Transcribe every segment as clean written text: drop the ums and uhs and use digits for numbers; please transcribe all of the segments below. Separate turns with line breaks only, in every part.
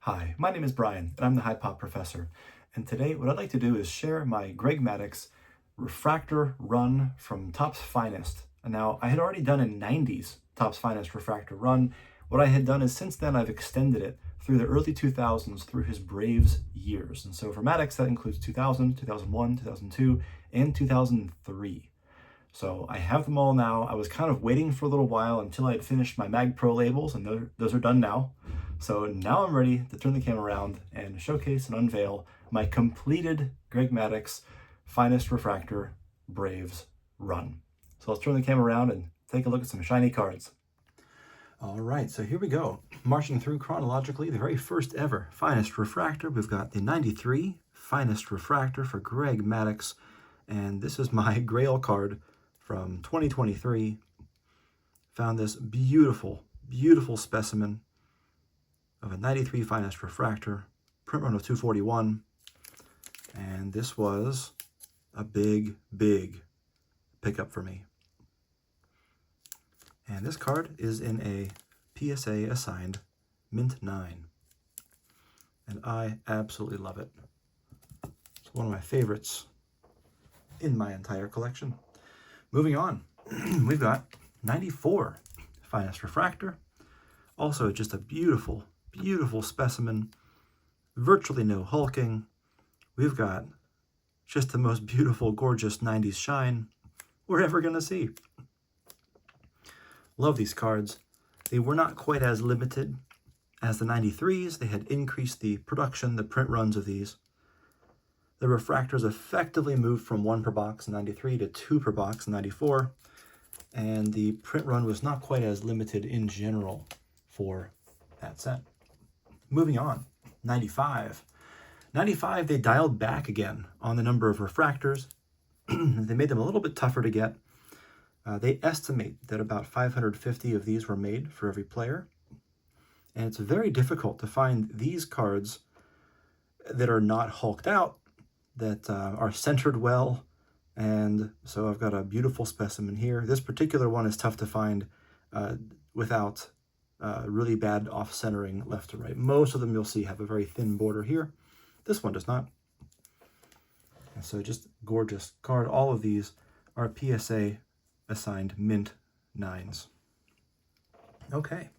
Hi, my name is Brian, and I'm the High Pop Professor. And today, what I'd like to do is share my Greg Maddux refractor run from Topps Finest. And now, I had already done a 90s Topps Finest refractor run. What I had done is since then, I've extended it through the early 2000s through his Braves years. And so for Maddux, that includes 2000, 2001, 2002, and 2003. So I have them all now. I was kind of waiting for a little while until I had finished my Mag Pro labels, and those are done now. So now I'm ready to turn the camera around and showcase and unveil my completed Greg Maddux Finest Refractor Braves run. So let's turn the camera around and take a look at some shiny cards. All right, so here we go. Marching through chronologically, the very first ever Finest Refractor. We've got the 93 Finest Refractor for Greg Maddux, and this is my Grail card from 2023. Found this beautiful, beautiful specimen of a 93 Finest Refractor, print run of 241, and this was a big, big pickup for me. And this card is in a PSA assigned Mint 9, and I absolutely love it. It's one of my favorites in my entire collection. Moving on, we've got 94 Finest Refractor, also just a beautiful, beautiful specimen, virtually no hulking. We've got just the most beautiful, gorgeous 90s shine we're ever going to see. Love these cards. They were not quite as limited as the 93s. They had increased the production, the print runs of these. The refractors effectively moved from 1 per box in 93 to 2 per box in 94, and the print run was not quite as limited in general for that set. Moving on, 95. 95, they dialed back again on the number of refractors. They made them a little bit tougher to get. They estimate that about 550 of these were made for every player. And it's very difficult to find these cards that are not hulked out, that are centered well. And so I've got a beautiful specimen here. This particular one is tough to find without really bad off-centering left to right. Most of them you'll see have a very thin border here. This one does not. And so just gorgeous card. All of these are PSA assigned Mint 9s. Okay,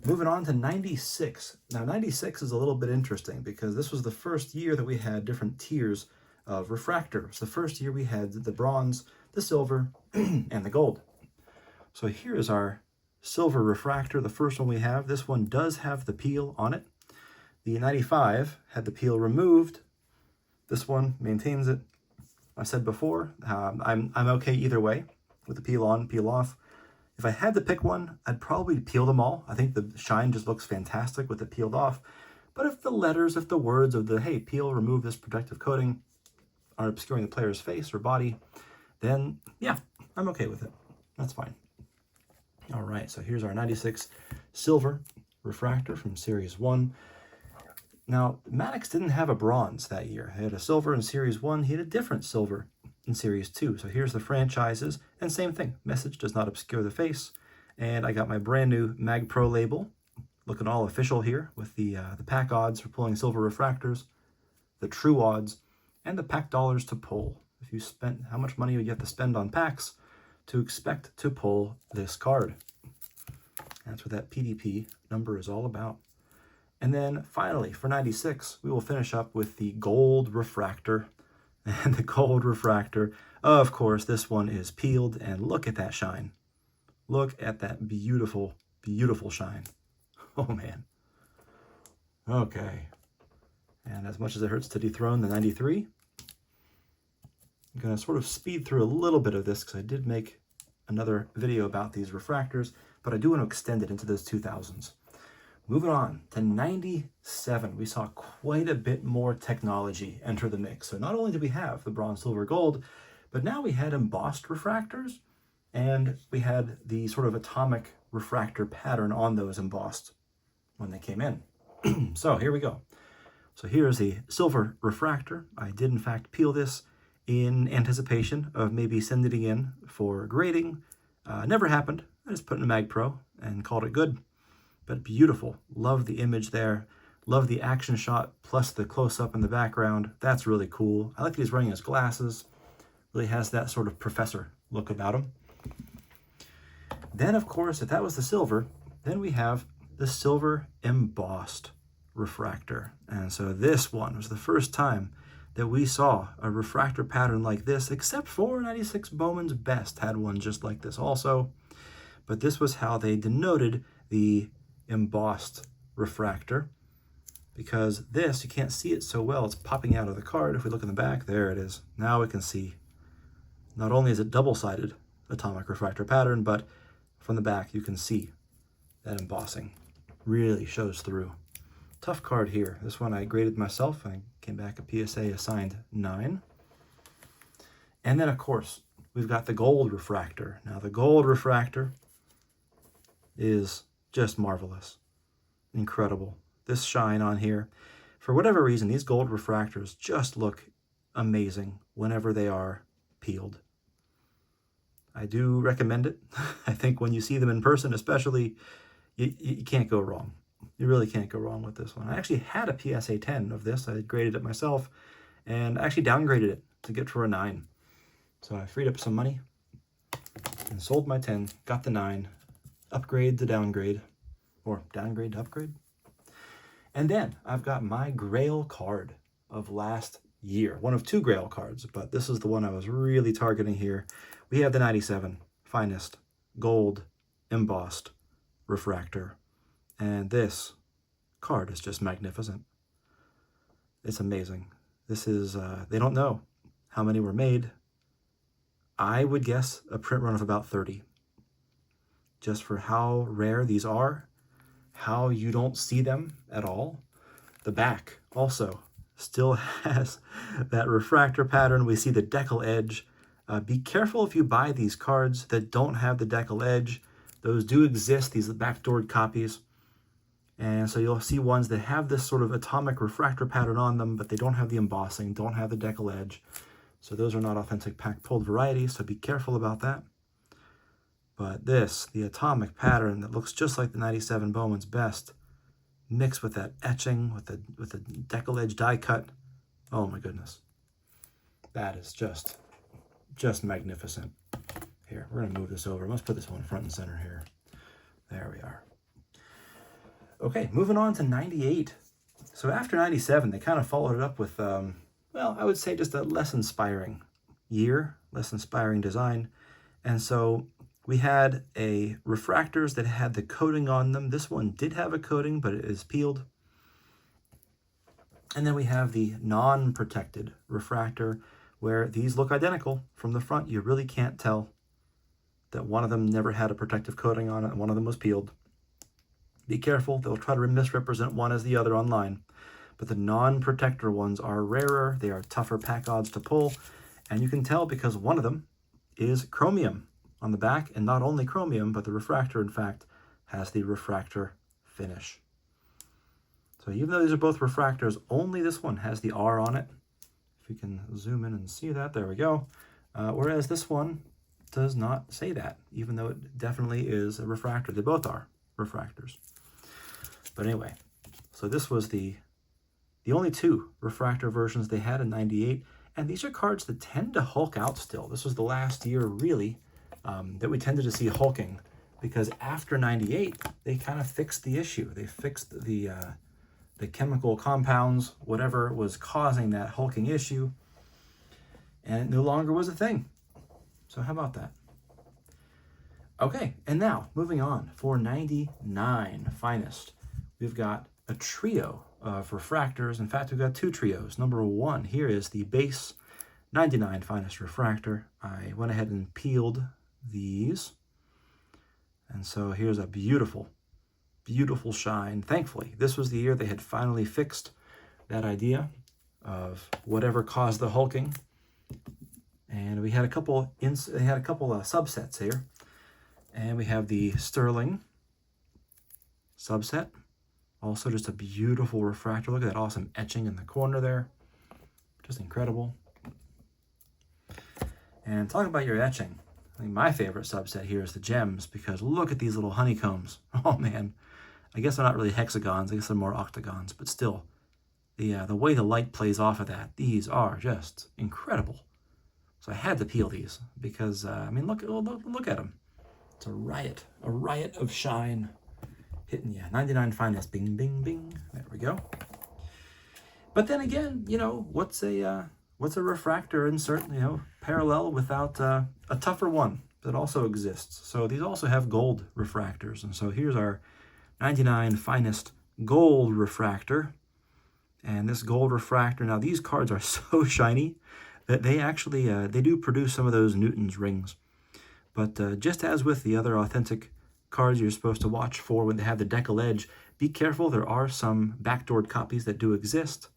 moving on to 96. Now 96 is a little bit interesting because this was the first year that we had different tiers of refractors. The first year we had the bronze, the silver, and the gold. So here is our silver refractor, the first one we have. This one does have the peel on it. The 95 had the peel removed. This one maintains it. I said before, I'm okay either way with the peel on, peel off. If I had to pick one, I'd probably peel them all. I think the shine just looks fantastic with it peeled off. But if the letters, if the words of the, hey, peel, remove this protective coating, are obscuring the player's face or body, then yeah, I'm okay with it. That's fine. All right, so here's our 96 silver refractor from Series 1. Now, Maddux didn't have a bronze that year. He had a silver in Series 1. He had a different silver in Series 2. So here's the franchises, and same thing. Message does not obscure the face. And I got my brand new Mag Pro label, looking all official here with the pack odds for pulling silver refractors, the true odds, and the pack dollars to pull. If you spent, how much money would you have to spend on packs to expect to pull this card? That's what that PDP number is all about. And then finally, for 96, we will finish up with the gold refractor. And the gold refractor, of course, this one is peeled, and look at that shine. Look at that beautiful, beautiful shine. Oh, man. Okay. And as much as it hurts to dethrone the 93, I'm going to sort of speed through a little bit of this because I did make another video about these refractors, but I do want to extend it into those 2000s. Moving on to 97, we saw quite a bit more technology enter the mix. So not only did we have the bronze, silver, gold, but now we had embossed refractors, and we had the sort of atomic refractor pattern on those embossed when they came in. So here we go. So here's the silver refractor. I did in fact peel this in anticipation of maybe sending it in for grading. Never happened. I just put it in a Mag Pro and called it good. But beautiful. Love the image there. Love the action shot plus the close-up in the background. That's really cool. I like that he's wearing his glasses. Really has that sort of professor look about him. Then, of course, if that was the silver, then we have the silver embossed refractor. And so this one was the first time that we saw a refractor pattern like this, except for 96 Bowman's Best had one just like this also. But this was how they denoted the embossed refractor, because this, you can't see it so well, it's popping out of the card. If we look in the back, there it is. Now we can see not only is it double-sided atomic refractor pattern, but from the back you can see that embossing really shows through. Tough card here. This one I graded myself. I came back a PSA assigned 9. And then, of course, we've got the gold refractor. Now, the gold refractor is just marvelous. Incredible. This shine on here. For whatever reason, these gold refractors just look amazing whenever they are peeled. I do recommend it. I think when you see them in person, especially, you can't go wrong. You really can't go wrong with this one. I actually had a PSA 10 of this. I graded it myself and actually downgraded it to get for a 9. So I freed up some money and sold my 10, got the 9, upgrade to downgrade, or downgrade to upgrade. And then I've got my Grail card of last year. One of 2 Grail cards, but this is the one I was really targeting here. We have the 97 Finest Gold Embossed Refractor. And this card is just magnificent. It's amazing. This is, they don't know how many were made. I would guess a print run of about 30. Just for how rare these are, how you don't see them at all. The back also still has that refractor pattern. We see the decal edge. Be careful if you buy these cards that don't have the decal edge. Those do exist, these backdoored copies. And so you'll see ones that have this sort of atomic refractor pattern on them, but they don't have the embossing, don't have the decal edge. So those are not authentic pack-pulled varieties, so be careful about that. But this, the atomic pattern that looks just like the 97 Bowman's Best, mixed with that etching, with the decal edge die cut. Oh my goodness. That is just magnificent. Here, we're gonna move this over. Let's put this one front and center here. There we are. Okay, moving on to 98. So after 97, they kind of followed it up with, well, I would say just a less inspiring year, less inspiring design. And so we had a refractors that had the coating on them. This one did have a coating, but it is peeled. And then we have the non-protected refractor, where these look identical from the front. You really can't tell that one of them never had a protective coating on it and one of them was peeled. Be careful, they'll try to misrepresent one as the other online. But the non-protector ones are rarer, they are tougher pack odds to pull, and you can tell because one of them is chromium on the back, and not only chromium, but the refractor, in fact, has the refractor finish. So even though these are both refractors, only this one has the R on it. If you can zoom in and see that, there we go. Whereas this one does not say that, even though it definitely is a refractor. They both are refractors. But anyway, so this was the only 2 refractor versions they had in 98, and these are cards that tend to hulk out still. This was the last year, really, that we tended to see hulking, because after 98, they kind of fixed the issue. They fixed the chemical compounds, whatever was causing that hulking issue, and it no longer was a thing. So how about that? Okay, and now, moving on, for 99 Finest, we've got a trio of refractors. In fact, we've got 2 trios. Number 1 here is the base 99 Finest refractor. I went ahead and peeled these. And so here's a beautiful, beautiful shine. Thankfully, this was the year they had finally fixed that idea of whatever caused the hulking. And we had a couple subsets here. And we have the Sterling subset. Also just a beautiful refractor. Look at that awesome etching in the corner there. Just incredible. And talking about your etching, I think my favorite subset here is the gems, because look at these little honeycombs. Oh man, I guess they're not really hexagons. I guess they're more octagons, but still, the way the light plays off of that, these are just incredible. So I had to peel these because, I mean, look at them. It's a riot of shine hitting you. 99 finest, bing, bing, bing. There we go. But then again, you know, what's a refractor insert, you know, parallel without a tougher one that also exists. So these also have gold refractors. And so here's our 99 finest gold refractor. And this gold refractor, now these cards are so shiny that they actually, they do produce some of those Newton's rings. But just as with the other authentic cards you're supposed to watch for when they have the decal edge, be careful. There are some backdoored copies that do exist.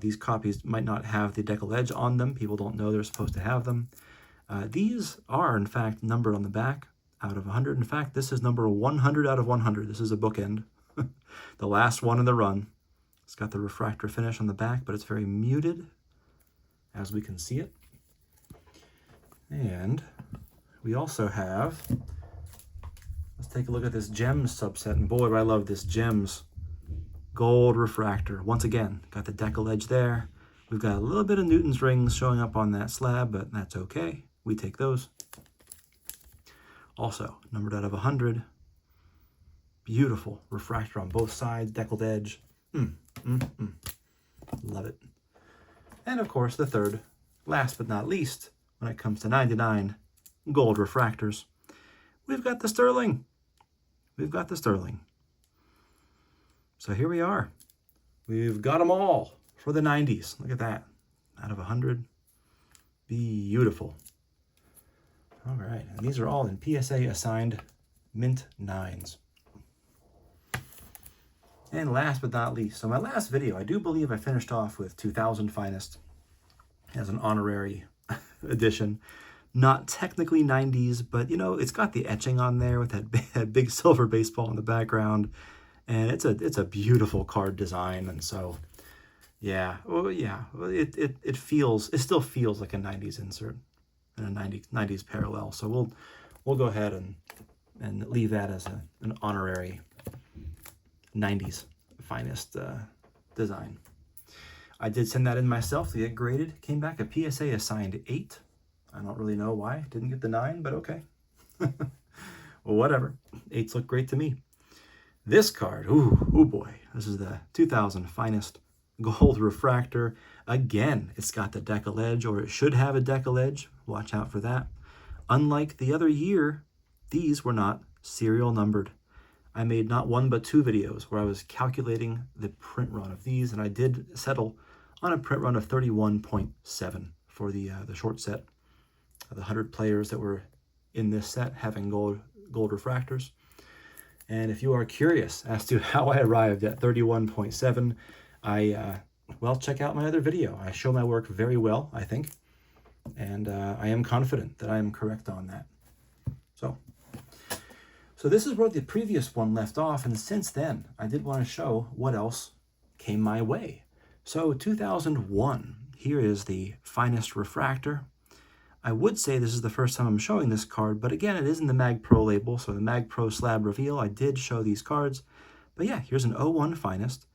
These copies might not have the decal edge on them. People don't know they're supposed to have them. These are, in fact, numbered on the back out of 100. In fact, this is number 100 out of 100. This is a bookend. The last one in the run. It's got the refractor finish on the back, but it's very muted, as we can see it. And we also have, let's take a look at this gems subset. And boy, do I love this gems gold refractor. Once again, got the decal edge there. We've got a little bit of Newton's rings showing up on that slab, but that's okay. We take those. Also, numbered out of 100. Beautiful refractor on both sides, deckled edge. Love it. And of course, the third, last but not least, when it comes to 99 gold refractors, we've got the sterling. We've got the sterling. So here we are. We've got them all for the 90s. Look at that. Out of 100. Beautiful. All right. And these are all in PSA assigned mint 9s. And last but not least, so my last video, I do believe I finished off with 2000 finest as an honorary edition. Not technically 90s, but you know, it's got the etching on there with that big silver baseball in the background. And it's a beautiful card design. And so, yeah, it still feels like a 90s insert and a 90s parallel. So we'll go ahead and leave that as an honorary 90s finest design. I did send that in myself to get graded. Came back a PSA assigned 8. I don't really know why. Didn't get the 9, but okay. Well, whatever. 8s look great to me. This card, ooh boy. This is the 2000 finest gold refractor. Again, it's got the decal edge, or it should have a decal edge. Watch out for that. Unlike the other year, these were not serial numbered. I made not one but 2 videos where I was calculating the print run of these, and I did settle on a print run of 31.7 for the short set of the 100 players that were in this set having gold refractors. And if you are curious as to how I arrived at 31.7, well, check out my other video. I show my work very well, I think, and I am confident that I am correct on that. So this is where the previous one left off, and since then, I did want to show what else came my way. So 2001, here is the finest refractor. I would say this is the first time I'm showing this card, but again, it is in the Mag Pro label, so the Mag Pro slab reveal, I did show these cards. But yeah, here's an 01 finest,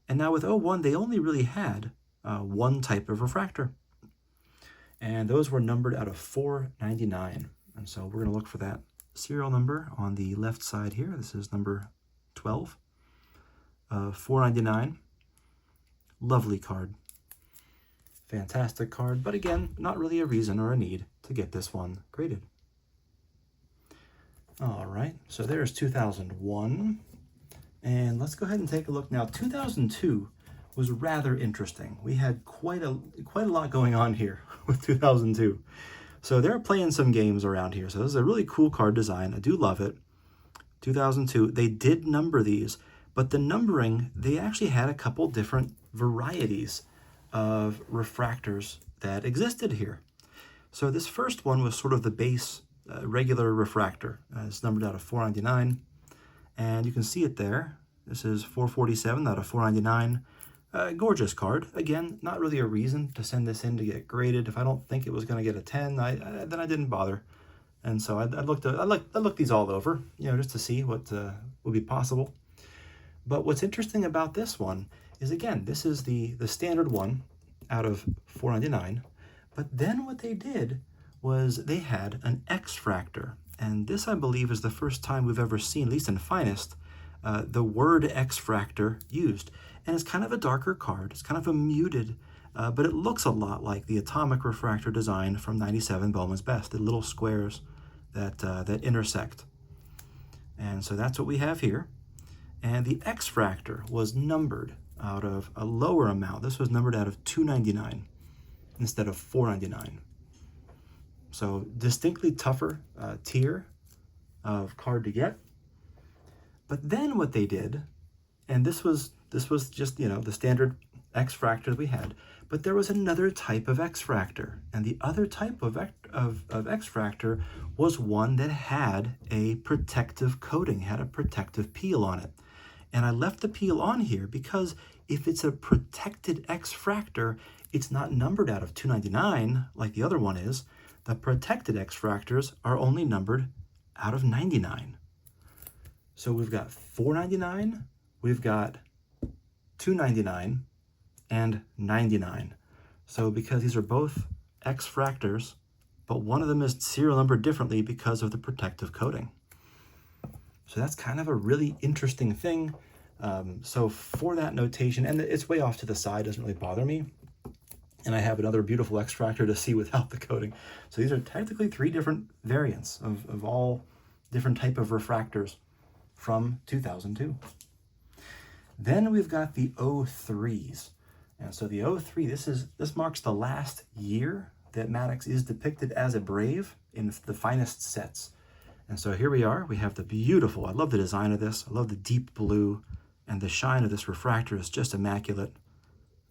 and now with 01, they only really had one type of refractor, and those were numbered out of 499, and so we're going to look for that serial number on the left side here. This is number 12 of 499. Lovely card. Fantastic card, but again, not really a reason or a need to get this one graded. All right, so there's 2001. And let's go ahead and take a look now. 2002 was rather interesting. We had quite a lot going on here with 2002. So they're playing some games around here. So this is a really cool card design. I do love it. 2002, they did number these, but the numbering, they actually had a couple different varieties of refractors that existed here. So this first one was sort of the base regular refractor. It's numbered out of 499, and you can see it there. This is 447 out of 499. Gorgeous card. Again, not really a reason to send this in to get graded. If I don't think it was going to get a 10, then I didn't bother. And so I looked these all over, you know, just to see what would be possible. But what's interesting about this one is, again, this is the standard one out of 499. But then what they did was they had an X-Fractor. And this, I believe, is the first time we've ever seen, at least in Finest, the word X-Fractor used. And it's kind of a darker card. It's kind of a muted, but it looks a lot like the atomic refractor design from 97 Bowman's Best, the little squares that intersect. And so that's what we have here. And the X-Fractor was numbered out of a lower amount. This was numbered out of 299 instead of 499. So distinctly tougher tier of card to get. But then what they did, and this was just, you know, the standard X-Fractor that we had, but there was another type of X-Fractor, and the other type of X-Fractor was one that had a protective coating, had a protective peel on it. And I left the peel on here because if it's a protected X-Fractor, it's not numbered out of 299 like the other one is. The protected X-Fractors are only numbered out of 99. So we've got 499, we've got 299, and 99. So because these are both X-Fractors, but one of them is serial numbered differently because of the protective coating. So that's kind of a really interesting thing. So for that notation, and it's way off to the side, doesn't really bother me. And I have another beautiful X-Fractor to see without the coating. So these are technically 3 different variants of all different type of refractors from 2002. Then we've got the 03s. And so the 03, this marks the last year that Maddux is depicted as a Brave in the Finest sets. And so here we are. We have the beautiful, I love the design of this. I love the deep blue, and the shine of this refractor is just immaculate.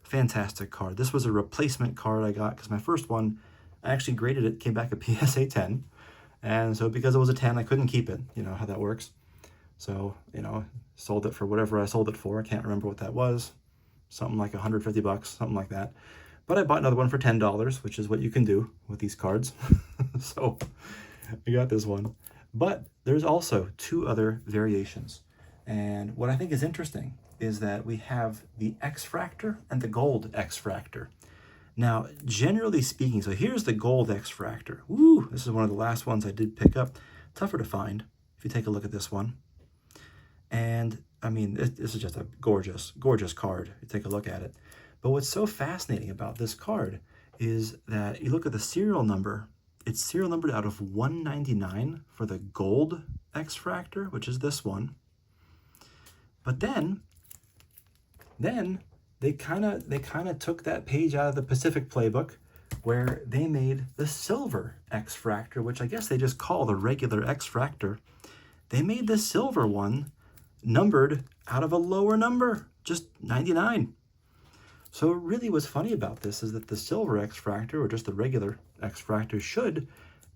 Fantastic card. This was a replacement card I got because my first one, I actually graded it, came back a PSA 10. And so because it was a 10, I couldn't keep it. You know how that works. So, you know, sold it for whatever I sold it for. I can't remember what that was. Something like 150 bucks, something like that. But I bought another one for $10, which is what you can do with these cards. So I got this one. But there's also 2 other variations. And what I think is interesting is that we have the X-Fractor and the gold X-Fractor. Now, generally speaking, so here's the gold X-Fractor. Woo, this is one of the last ones I did pick up. Tougher to find if you take a look at this one. And I mean, this is just a gorgeous, gorgeous card. You take a look at it. But what's so fascinating about this card is that you look at the serial number. It's serial numbered out of 199 for the gold X-Fractor, which is this one. But then they kind of took that page out of the Pacific playbook, where they made the silver X-Fractor, which I guess they just call the regular X-Fractor. They made the silver one numbered out of a lower number, just 99. So really what's funny about this is that the silver X-Fractor, or just the regular X-Fractor, should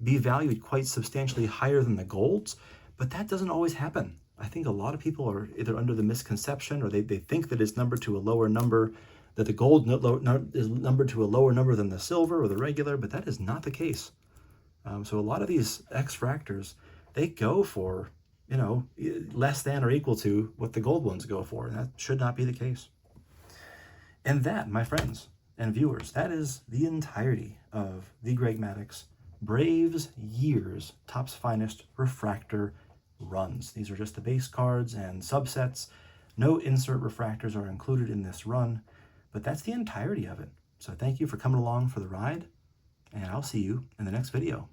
be valued quite substantially higher than the golds, but that doesn't always happen. I think a lot of people are either under the misconception, or they think that it's numbered to a lower number, that the gold is numbered to a lower number than the silver or the regular, but that is not the case. So a lot of these X-Fractors, they go for, you know, less than or equal to what the gold ones go for, and that should not be the case. And that, my friends and viewers, that is the entirety of the Greg Maddux Braves Years Topps Finest Refractor runs. These are just the base cards and subsets. No insert refractors are included in this run, but that's the entirety of it. So thank you for coming along for the ride, and I'll see you in the next video.